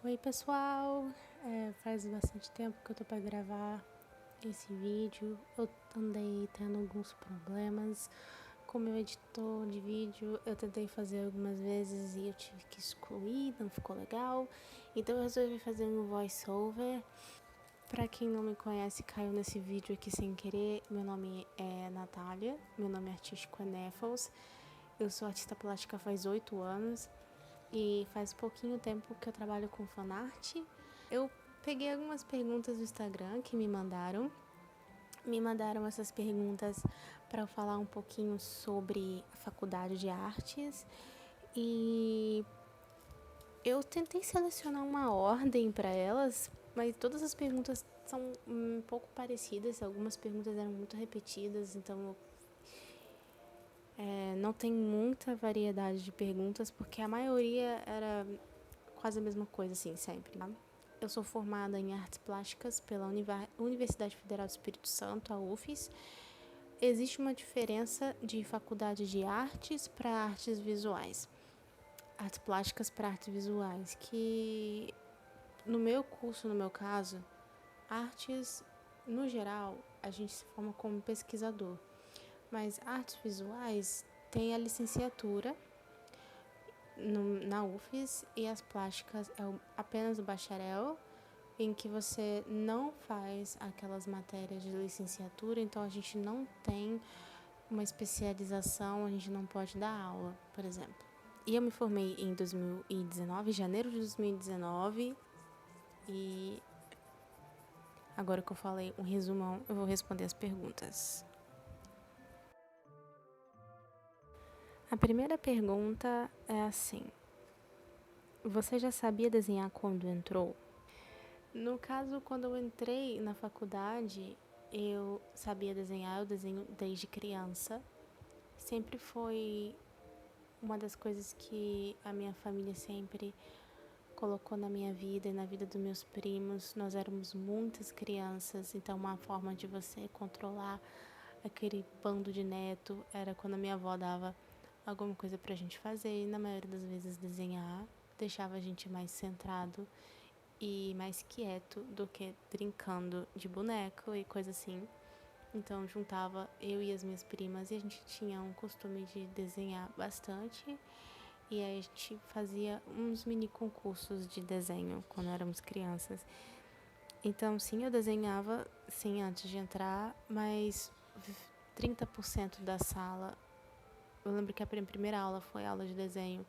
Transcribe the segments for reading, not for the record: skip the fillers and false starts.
Oi pessoal, faz bastante tempo que eu tô pra gravar esse vídeo. Eu andei tendo alguns problemas com meu editor de vídeo. Eu tentei fazer algumas vezes e eu tive que excluir, não ficou legal. Então eu resolvi fazer um voice-over. Pra quem não me conhece, caiu nesse vídeo aqui sem querer. Meu nome é Natália, meu nome artístico é Neffels. Eu sou artista plástica faz 8 anos. E faz pouquinho tempo que eu trabalho com fanart. Eu peguei algumas perguntas do Instagram que me mandaram. Me mandaram essas perguntas para eu falar um pouquinho sobre a faculdade de artes. E eu tentei selecionar uma ordem para elas, mas todas as perguntas são um pouco parecidas. Algumas perguntas eram muito repetidas, então não tem muita variedade de perguntas, porque a maioria era quase a mesma coisa, assim, sempre. Tá? Eu sou formada em artes plásticas pela Universidade Federal do Espírito Santo, a UFES. Existe uma diferença de faculdade de artes para artes visuais. Artes plásticas para artes visuais, que no meu curso, no meu caso, artes, no geral, a gente se forma como pesquisador. Mas artes visuais tem a licenciatura na UFES e as plásticas é apenas o bacharel, em que você não faz aquelas matérias de licenciatura, então a gente não tem uma especialização, a gente não pode dar aula, por exemplo. E eu me formei em 2019, janeiro de 2019, e agora que eu falei um resumão, eu vou responder as perguntas. A primeira pergunta é assim: você já sabia desenhar quando entrou? No caso, quando eu entrei na faculdade, eu sabia desenhar, eu desenho desde criança. Sempre foi uma das coisas que a minha família sempre colocou na minha vida e na vida dos meus primos. Nós éramos muitas crianças, então uma forma de você controlar aquele bando de neto era quando a minha avó dava alguma coisa pra gente fazer, e na maioria das vezes desenhar, deixava a gente mais centrado e mais quieto do que brincando de boneco e coisa assim. Então juntava eu e as minhas primas e a gente tinha um costume de desenhar bastante. E aí a gente fazia uns mini concursos de desenho quando éramos crianças. Então sim, eu desenhava sim antes de entrar, mas 30% da sala, eu lembro que a primeira aula foi aula de desenho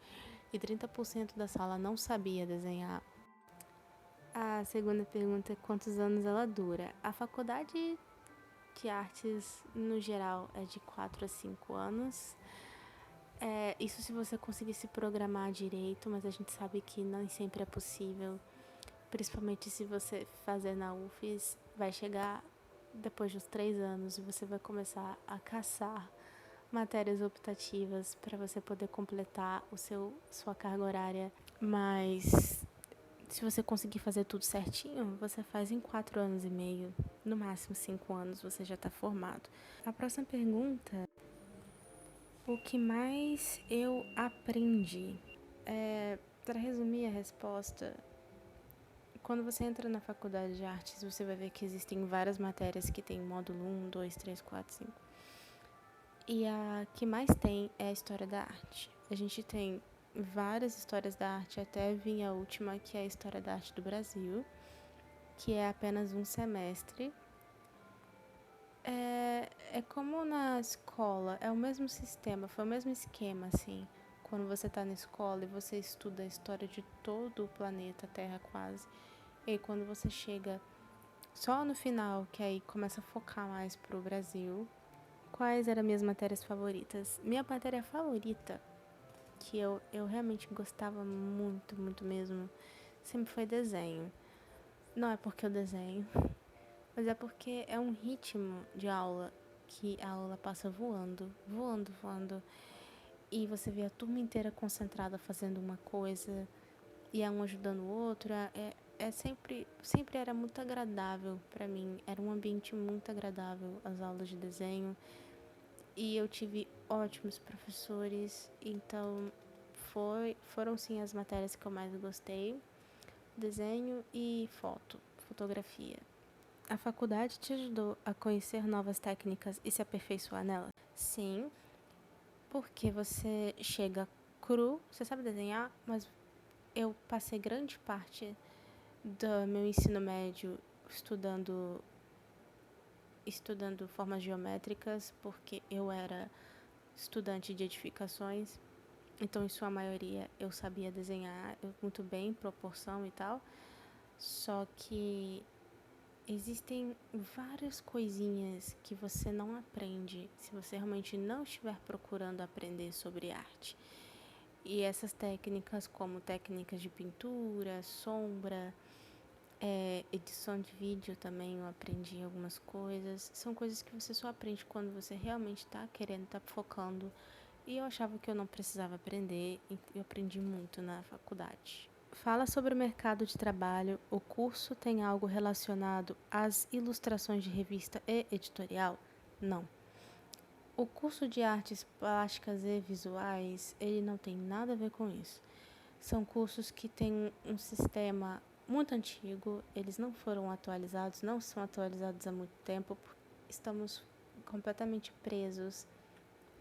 e 30% da sala não sabia desenhar. A segunda pergunta é quantos anos ela dura. A faculdade de artes, no geral, é de 4 a 5 anos. Isso se você conseguir se programar direito, mas a gente sabe que nem sempre é possível. Principalmente se você fazer na UFES, vai chegar depois dos 3 anos e você vai começar a caçar matérias optativas para você poder completar sua carga horária. Mas se você conseguir fazer tudo certinho, você faz em 4 anos e meio, no máximo 5 anos você já está formado. A próxima pergunta: o que mais eu aprendi? Para resumir a resposta, quando você entra na faculdade de artes, você vai ver que existem várias matérias que tem módulo 1, 2, 3, 4, 5. E a que mais tem é a história da arte. A gente tem várias histórias da arte, até vir a última, que é a história da arte do Brasil, que é apenas um semestre. É como na escola, é o mesmo sistema, foi o mesmo esquema, assim. Quando você tá na escola e você estuda a história de todo o planeta Terra, quase. E aí, quando você chega só no final, que aí começa a focar mais pro Brasil. Quais eram minhas matérias favoritas? Minha matéria favorita, que eu realmente gostava muito, muito mesmo, sempre foi desenho. Não é porque eu desenho, mas é porque é um ritmo de aula que a aula passa voando, voando, voando. E você vê a turma inteira concentrada fazendo uma coisa e é um ajudando o outro. Sempre era muito agradável para mim. Era um ambiente muito agradável as aulas de desenho. E eu tive ótimos professores, então foram sim as matérias que eu mais gostei. desenho e fotografia. A faculdade te ajudou a conhecer novas técnicas e se aperfeiçoar nelas? Sim, porque você chega cru, você sabe desenhar, mas eu passei grande parte do meu ensino médio estudando formas geométricas, porque eu era estudante de edificações, então em sua maioria eu sabia desenhar muito bem, proporção e tal, só que existem várias coisinhas que você não aprende se você realmente não estiver procurando aprender sobre arte. E essas técnicas, como técnicas de pintura, sombra, edição de vídeo também, eu aprendi algumas coisas. São coisas que você só aprende quando você realmente está querendo, está focando. E eu achava que eu não precisava aprender, e eu aprendi muito na faculdade. Fala sobre o mercado de trabalho. O curso tem algo relacionado às ilustrações de revista e editorial? Não. O curso de artes plásticas e visuais, ele não tem nada a ver com isso. São cursos que têm um sistema muito antigo, eles não foram atualizados, não são atualizados há muito tempo, porque estamos completamente presos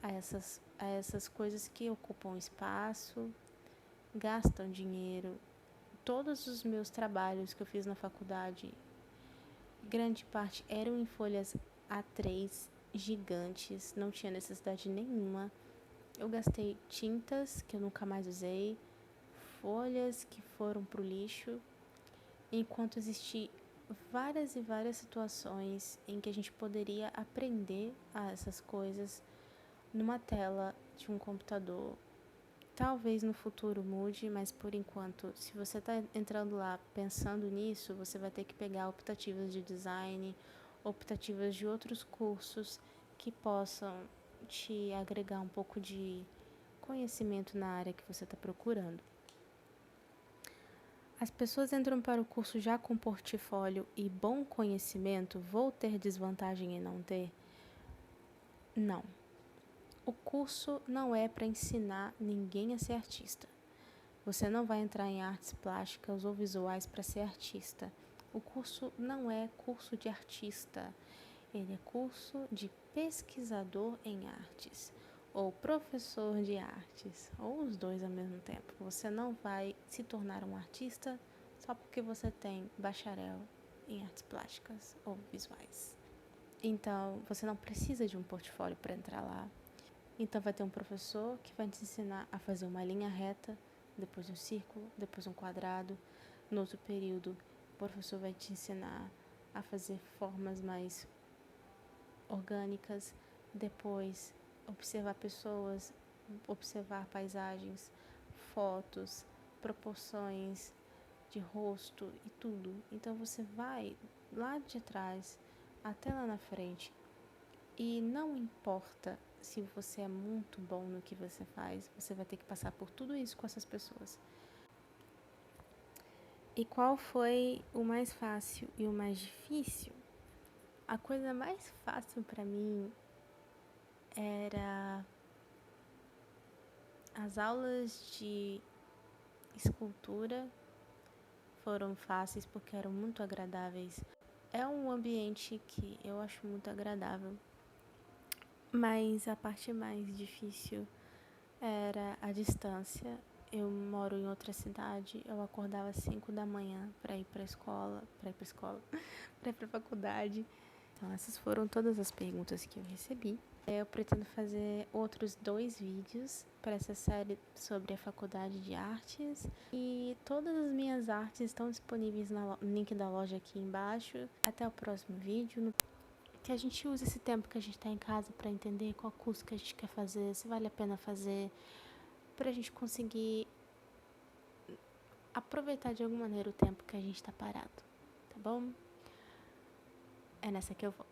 a essas coisas que ocupam espaço, gastam dinheiro. Todos os meus trabalhos que eu fiz na faculdade, grande parte eram em folhas A3 gigantes, não tinha necessidade nenhuma. Eu gastei tintas que eu nunca mais usei, folhas que foram pro lixo, enquanto existir várias e várias situações em que a gente poderia aprender essas coisas numa tela de um computador. Talvez no futuro mude, mas por enquanto, se você está entrando lá pensando nisso, você vai ter que pegar optativas de design, optativas de outros cursos que possam te agregar um pouco de conhecimento na área que você está procurando. As pessoas entram para o curso já com portfólio e bom conhecimento, vou ter desvantagem em não ter? Não. O curso não é para ensinar ninguém a ser artista. Você não vai entrar em artes plásticas ou visuais para ser artista. O curso não é curso de artista. Ele é curso de pesquisador em artes ou professor de artes, ou os dois ao mesmo tempo. Você não vai se tornar um artista só porque você tem bacharel em artes plásticas ou visuais. Então, você não precisa de um portfólio para entrar lá. Então, vai ter um professor que vai te ensinar a fazer uma linha reta, depois um círculo, depois um quadrado. No outro período, o professor vai te ensinar a fazer formas mais orgânicas, depois observar pessoas, observar paisagens, fotos, proporções de rosto e tudo. Então você vai lá de trás até lá na frente e não importa se você é muito bom no que você faz, você vai ter que passar por tudo isso com essas pessoas. E qual foi o mais fácil e o mais difícil? A coisa mais fácil para mim era as aulas de escultura. Foram fáceis porque eram muito agradáveis. É um ambiente que eu acho muito agradável. Mas a parte mais difícil era a distância. Eu moro em outra cidade, eu acordava às 5 da manhã para ir para escola, para ir para faculdade. Então essas foram todas as perguntas que eu recebi. Eu pretendo fazer outros 2 vídeos para essa série sobre a faculdade de artes. E todas as minhas artes estão disponíveis no link da loja aqui embaixo. Até o próximo vídeo. Que a gente use esse tempo que a gente está em casa para entender qual curso que a gente quer fazer, se vale a pena fazer, para a gente conseguir aproveitar de alguma maneira o tempo que a gente está parado, tá bom? É nessa que eu vou.